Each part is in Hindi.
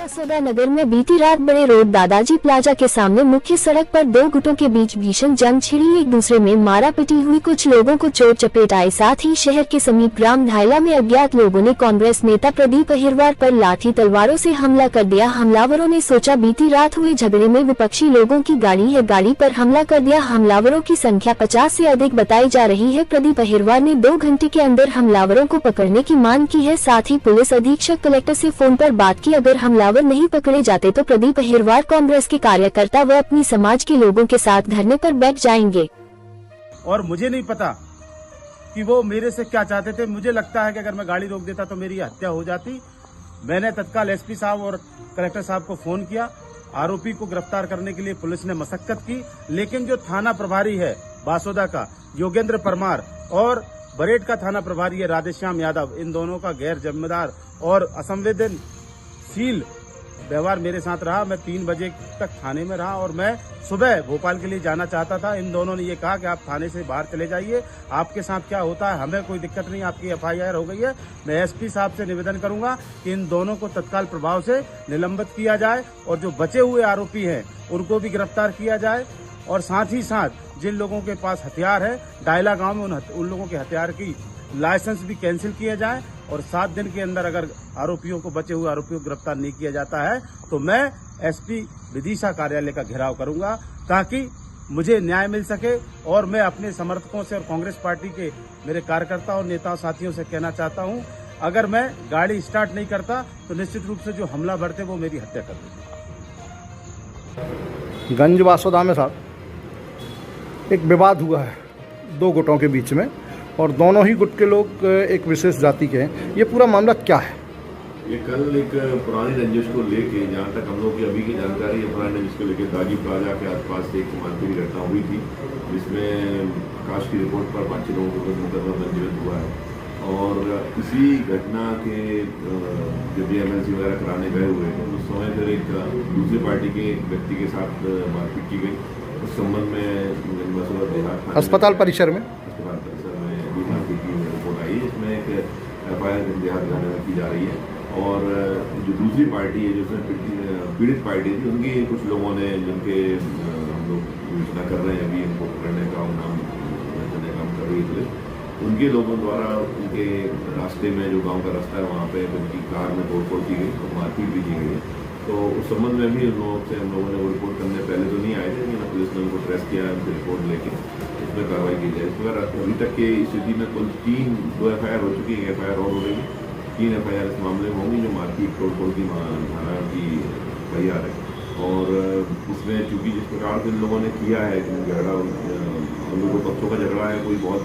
सदा नगर में बीती रात बड़े रोड दादाजी प्लाजा के सामने मुख्य सड़क पर दो गुटों के बीच भीषण जंग छिड़ी। एक दूसरे में मारा पिटी हुई, कुछ लोगों को चोट चपेट आए। साथ ही शहर के समीप ग्राम धायला में अज्ञात लोगों ने कांग्रेस नेता प्रदीप अहिरवार पर लाठी तलवारों से हमला कर दिया। हमलावरों ने सोचा बीती रात हुए झगड़े में विपक्षी लोगों की गाड़ी है, गाड़ी पर हमला कर दिया। हमलावरों की संख्या 50 से अधिक बताई जा रही है। प्रदीप अहिरवार ने 2 घंटे के अंदर हमलावरों को पकड़ने की मांग की है। साथ ही पुलिस अधीक्षक कलेक्टर से फोन पर बात की। अगर हमलावर नहीं पकड़े जाते तो प्रदीप अहिरवार कांग्रेस के कार्यकर्ता व अपनी समाज के लोगों के साथ धरने पर बैठ जाएंगे। और मुझे नहीं पता कि वो मेरे से क्या चाहते थे। मुझे लगता है कि अगर मैं गाड़ी रोक देता तो मेरी हत्या हो जाती। मैंने तत्काल एसपी साहब और कलेक्टर साहब को फोन किया। आरोपी को गिरफ्तार करने के लिए पुलिस ने मशक्कत की, लेकिन जो थाना प्रभारी है बासोदा का योगेंद्र परमार और बरेट का थाना प्रभारी है राधेश्याम यादव, इन दोनों का गैर जिम्मेदार और असंवेदनशील व्यवहार मेरे साथ रहा। मैं 3 बजे तक थाने में रहा और मैं सुबह भोपाल के लिए जाना चाहता था। इन दोनों ने ये कहा कि आप थाने से बाहर चले जाइए, आपके साथ क्या होता है हमें कोई दिक्कत नहीं, आपकी FIR हो गई है। मैं एसपी साहब से निवेदन करूंगा कि इन दोनों को तत्काल प्रभाव से निलंबित किया जाए और जो बचे हुए आरोपी हैं उनको भी गिरफ्तार किया जाए। और साथ ही साथ जिन लोगों के पास हथियार है डायला गांव में उन लोगों के हथियार की लाइसेंस भी कैंसिल किया जाए। और 7 दिन के अंदर अगर आरोपियों को, बचे हुए आरोपियों को गिरफ्तार नहीं किया जाता है तो मैं एसपी विदिशा कार्यालय का घेराव करूंगा, ताकि मुझे न्याय मिल सके। और मैं अपने समर्थकों से और कांग्रेस पार्टी के मेरे कार्यकर्ता और नेता साथियों से कहना चाहता हूं, अगर मैं गाड़ी स्टार्ट नहीं करता तो निश्चित रूप से जो हमला बढ़ते वो मेरी हत्या कर देते। गंज बासोदा में साहब एक विवाद हुआ है 2 गुटों के बीच में, और दोनों ही गुट के लोग एक विशेष जाति के हैं। ये पूरा मामला क्या है? ये कल एक पुरानी रंजिश को लेके, जहाँ तक हम लोग की अभी की जानकारी है, पुरानी रंजिश को लेके दागी प्लाजा के आसपास एक मारपीट की घटना हुई थी, जिसमें आकाश की रिपोर्ट पर 5 लोगों को मुकदमा पंजीबद्ध हुआ है। और इसी घटना के जब ये MLC वगैरह कराने गए हुए थे उस समय फिर एक दूसरी पार्टी के व्यक्ति के साथ मारपीट की गई। उस संबंध में अस्पताल परिसर में रिपोर्ट आई, इसमें एक FIR देहात थाने में की जा रही है। और जो दूसरी पार्टी है, जिसमें पीड़ित पार्टी थी, उनकी कुछ लोगों ने, जिनके हम लोग योजना कर रहे हैं अभी इनको पकड़ने का और नाम करने का काम कर रही है, उनके लोगों द्वारा उनके रास्ते में, जो गांव का रास्ता है वहाँ पे उनकी कार में तोड़फोड़ की गई और मारपीट भी की गई है। तो उस संबंध में भी उन लोगों से हम लोगों ने वो रिपोर्ट करने पहले तो नहीं आए थे, लेकिन पुलिस ने उनको ट्रेस किया, उनकी रिपोर्ट लेके इसमें कार्रवाई की जाए। इस पर अभी तक की स्थिति में कुल 2 FIR हो चुकी है, FIR और हो रही है। 3 FIR इस मामले में होंगी, जो मारपीट तोड़फोड़ की धारा की FIR है। और इसमें चूंकि जिस प्रकार से इन लोगों ने किया है झगड़ा, हम लोगों पक्षों का झगड़ा है, कोई बहुत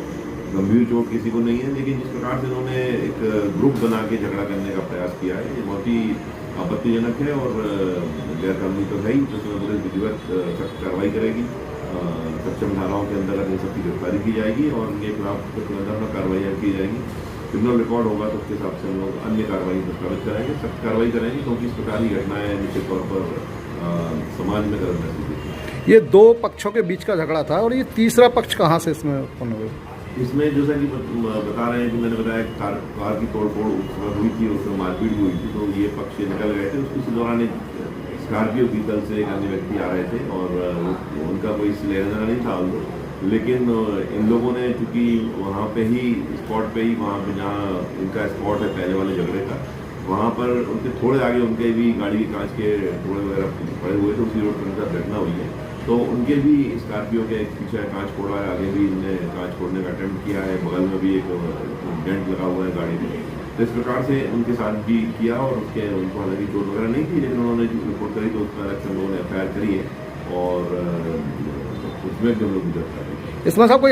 गंभीर चोट किसी को नहीं है, लेकिन जिस प्रकार से इन्होंने एक ग्रुप बना के झगड़ा करने का प्रयास किया है, ये बहुत ही आपत्तिजनक है और गैर कानूनी तो है ही। तो इसमें पुलिस विधिवत सख्त कार्रवाई करेगी, सक्षम धाराओं के अंतर्गत इन सबकी गिरफ्तारी की जाएगी और उनके खिलाफ कार्रवाई की जाएगी। क्रिमिनल रिकॉर्ड होगा तो उसके हिसाब से हम लोग अन्य कार्रवाई प्रस्तावित करेंगे, सख्त कार्रवाई करेंगे, क्योंकि इस प्रकार की घटनाएं निश्चित तौर पर समाज में गलत महसूस होती है। ये 2 पक्षों के बीच का झगड़ा था और ये तीसरा पक्ष कहाँ से इसमें उत्पन्न हुआ? इसमें जैसा कि बता रहे हैं कि मैंने बताया कार की तोड़फोड़ हुई थी, उसमें मारपीट भी हुई थी, तो ये पक्ष निकल गए थे। उसी दौरान स्कॉर्पियो पीतल से एक अन्य व्यक्ति आ रहे थे और उनका कोई लेना नहीं था, लेकिन इन लोगों ने चूंकि वहाँ पे ही स्पॉट पे ही, वहाँ पे जहाँ इनका स्पॉट है पहले वाले झगड़े का, वहाँ पर उनके थोड़े आगे उनके भी गाड़ी के कांच के टुकड़े वगैरह पड़े हुए थे। उसी रोड पर उनका घटना हुई है, तो उनके भी स्कॉर्पियो के पीछे कांच फोड़ा है, आगे भी इन्होंने कांच फोड़ने का अटेम्प्ट किया है, बगल में भी एक डेंट लगा हुआ है गाड़ी में। तो इस प्रकार से उनके साथ भी किया और उनको हालांकि चोट वगैरह नहीं थी, लेकिन उन्होंने रिपोर्ट करी तो उसमें अलग से लोगों ने FIR करी है और उसमें भी हम लोग गिरफ्तार। इसमें साहब कोई